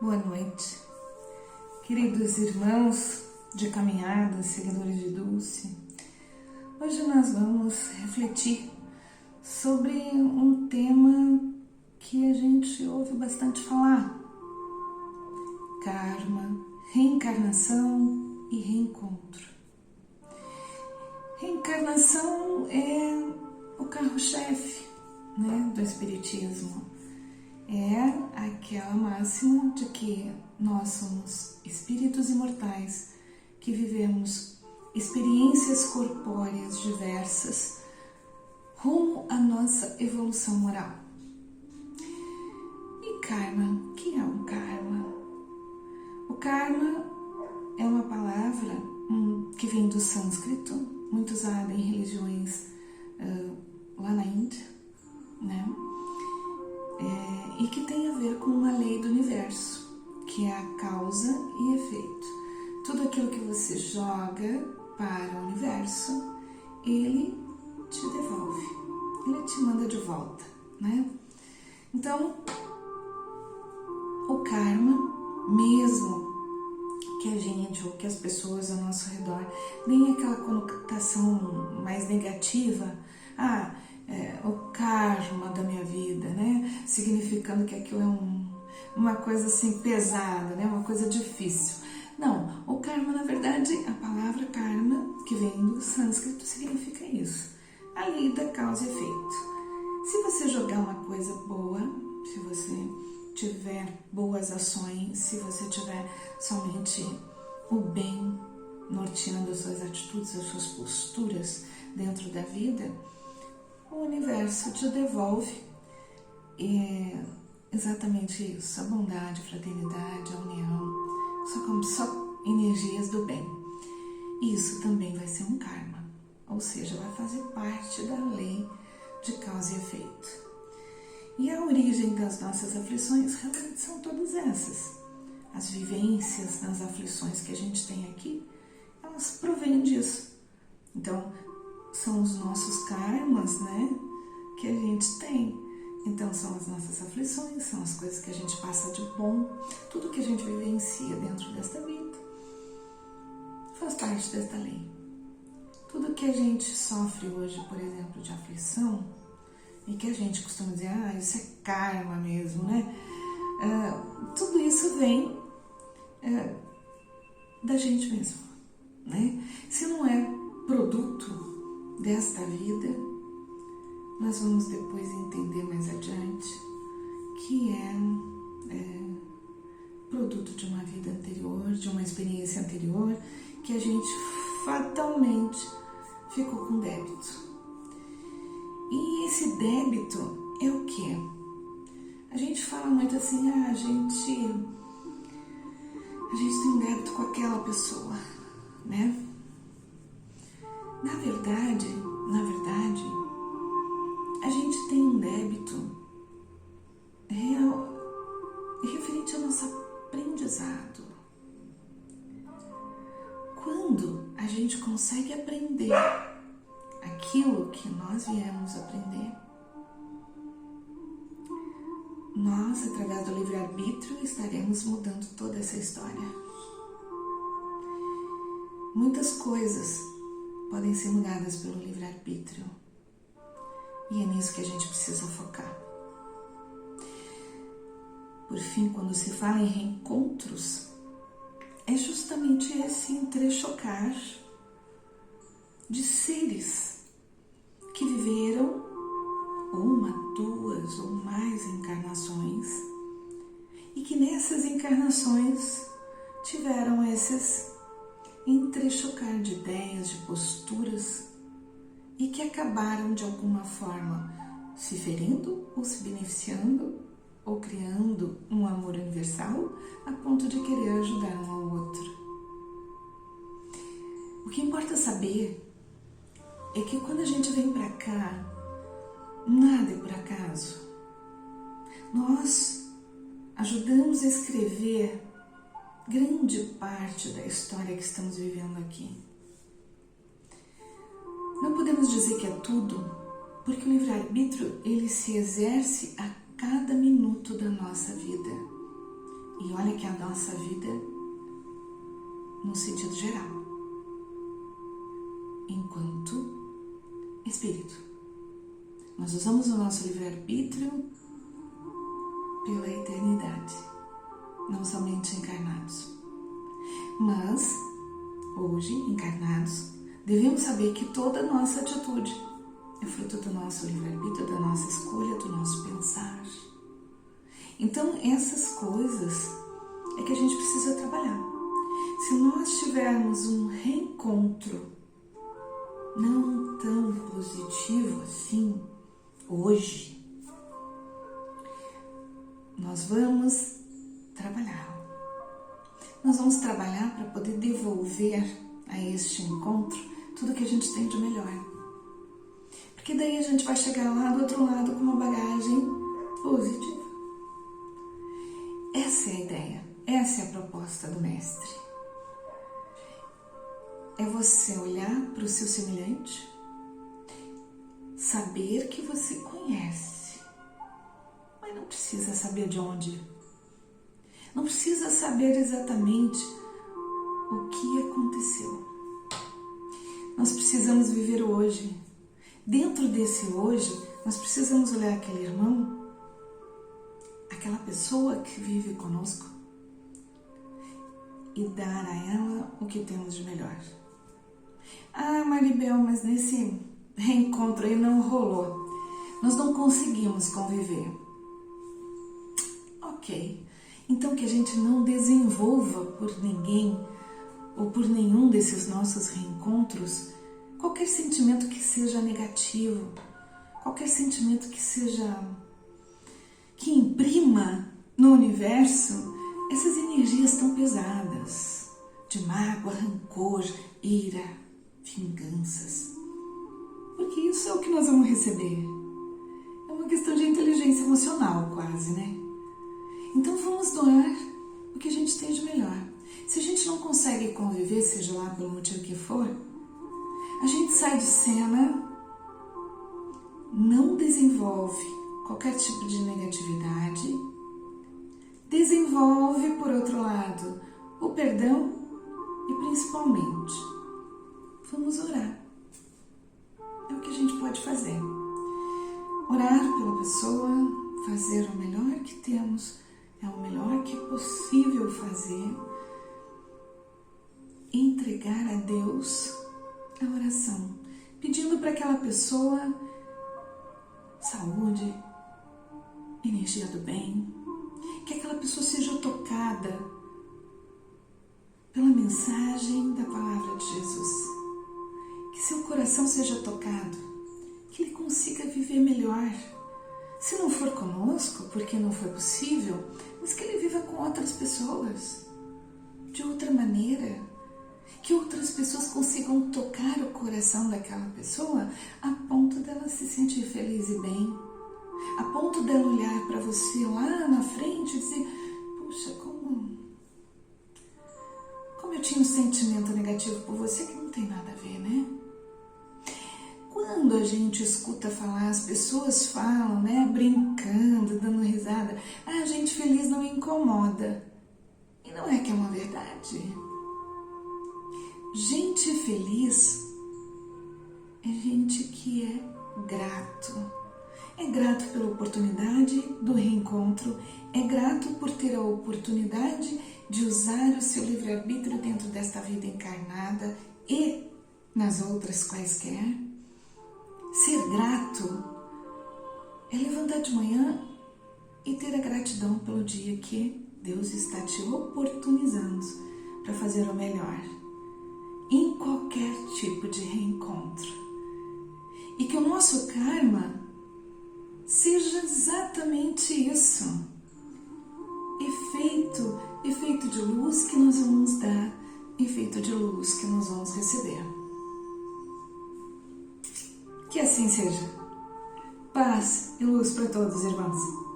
Boa noite, queridos irmãos de caminhada, seguidores de Dulce. Hoje nós vamos refletir sobre um tema que a gente ouve bastante falar: karma, reencarnação e reencontro. Reencarnação é o carro-chefe, do Espiritismo. É aquela máxima de que nós somos espíritos imortais que vivemos experiências corpóreas diversas rumo à nossa evolução moral. E karma? O que é um karma? O karma é uma palavra que vem do sânscrito, muito usada em religiões lá na Índia, e que tem a ver com uma lei do universo, que é a causa e efeito. Tudo aquilo que você joga para o universo, ele te devolve, ele te manda de volta, Então, o karma, mesmo que a gente ou que as pessoas ao nosso redor nem aquela conotação mais negativa, o karma da minha vida, significando que aquilo é uma coisa assim pesada, uma coisa difícil. Não, o karma, na verdade, a palavra karma, que vem do sânscrito, significa isso: a lei da causa e efeito. Se você jogar uma coisa boa, se você tiver boas ações, se você tiver somente o bem norteando as suas atitudes, as suas posturas dentro da vida, o universo te devolve exatamente isso: a bondade, a fraternidade, a união, só energias do bem. Isso também vai ser um karma, ou seja, vai fazer parte da lei de causa e efeito. E a origem das nossas aflições realmente são todas essas. As vivências nas aflições que a gente tem aqui, elas provêm disso. Então, são os nossos karmas, que a gente tem. Então, são as nossas aflições, são as coisas que a gente passa de bom, tudo que a gente vivencia dentro desta vida faz parte desta lei. Tudo que a gente sofre hoje, por exemplo, de aflição, e que a gente costuma dizer, isso é karma mesmo, tudo isso vem da gente mesmo, Se não é produto desta vida, nós vamos depois entender mais adiante que é produto de uma vida anterior, de uma experiência anterior, que a gente fatalmente ficou com débito. E esse débito é o quê? A gente fala muito assim, a gente tem débito com aquela pessoa, Na verdade, a gente tem um débito real referente ao nosso aprendizado. Quando a gente consegue aprender aquilo que nós viemos aprender, nós, através do livre-arbítrio, estaremos mudando toda essa história. Muitas coisas podem ser mudadas pelo livre-arbítrio, e é nisso que a gente precisa focar. Por fim, quando se fala em reencontros, é justamente esse entrechocar de seres que viveram uma, duas ou mais encarnações e que nessas encarnações tiveram esses entrechocar de ideias, de posturas, e que acabaram de alguma forma se ferindo ou se beneficiando ou criando um amor universal a ponto de querer ajudar um ao outro. O que importa saber é que quando a gente vem para cá, nada é por acaso. Nós ajudamos a escrever grande parte da história que estamos vivendo aqui. Não podemos dizer que é tudo, porque o livre-arbítrio ele se exerce a cada minuto da nossa vida. E olha que a nossa vida, no sentido geral, enquanto espírito, nós usamos o nosso livre-arbítrio pela eternidade, não somente encarnados. Mas, hoje, encarnados, devemos saber que toda a nossa atitude é fruto do nosso livre-arbítrio, da nossa escolha, do nosso pensar. Então, essas coisas é que a gente precisa trabalhar. Se nós tivermos um reencontro não tão positivo assim, hoje, nós vamos trabalhar. Nós vamos trabalhar para poder devolver a este encontro tudo que a gente tem de melhor. Porque daí a gente vai chegar lá do outro lado com uma bagagem positiva. Essa é a ideia, essa é a proposta do mestre. É você olhar para o seu semelhante, saber que você conhece, mas não precisa saber de onde. Não precisa saber exatamente o que aconteceu. Nós precisamos viver o hoje. Dentro desse hoje, nós precisamos olhar aquele irmão, aquela pessoa que vive conosco e dar a ela o que temos de melhor. Ah, Maribel, mas nesse reencontro aí não rolou. Nós não conseguimos conviver. Ok. Então que a gente não desenvolva por ninguém ou por nenhum desses nossos reencontros qualquer sentimento que seja negativo, qualquer sentimento que imprima no universo essas energias tão pesadas de mágoa, rancor, ira, vinganças. Porque isso é o que nós vamos receber. É uma questão de inteligência emocional quase, né? Então vamos doar o que a gente tem de melhor. Se a gente não consegue conviver, seja lá pelo motivo que for, a gente sai de cena, não desenvolve qualquer tipo de negatividade, desenvolve, por outro lado, o perdão e principalmente, vamos orar. É o que a gente pode fazer. Orar pela pessoa, fazer o melhor que temos, é o melhor que é possível fazer, entregar a Deus a oração, pedindo para aquela pessoa saúde, energia do bem, que aquela pessoa seja tocada pela mensagem da palavra de Jesus, que seu coração seja tocado, que ele consiga viver melhor. Se não for conosco, porque não foi possível, mas que ele viva com outras pessoas, de outra maneira, que outras pessoas consigam tocar o coração daquela pessoa a ponto dela se sentir feliz e bem, a ponto dela olhar para você lá na frente e dizer, puxa, como eu tinha um sentimento negativo por você que não tem nada a ver, né? Quando a gente escuta falar, as pessoas falam, né, brincando, dando risada, a gente feliz não incomoda. E não é que é uma verdade. Gente feliz é gente que é grato. É grato pela oportunidade do reencontro, é grato por ter a oportunidade de usar o seu livre-arbítrio dentro desta vida encarnada e nas outras quaisquer. Ser grato é levantar de manhã e ter a gratidão pelo dia que Deus está te oportunizando para fazer o melhor em qualquer tipo de reencontro. E que o nosso karma seja exatamente isso. Efeito de luz que nós vamos dar, efeito de luz que nós vamos receber. Que assim seja. Paz e luz para todos, irmãos.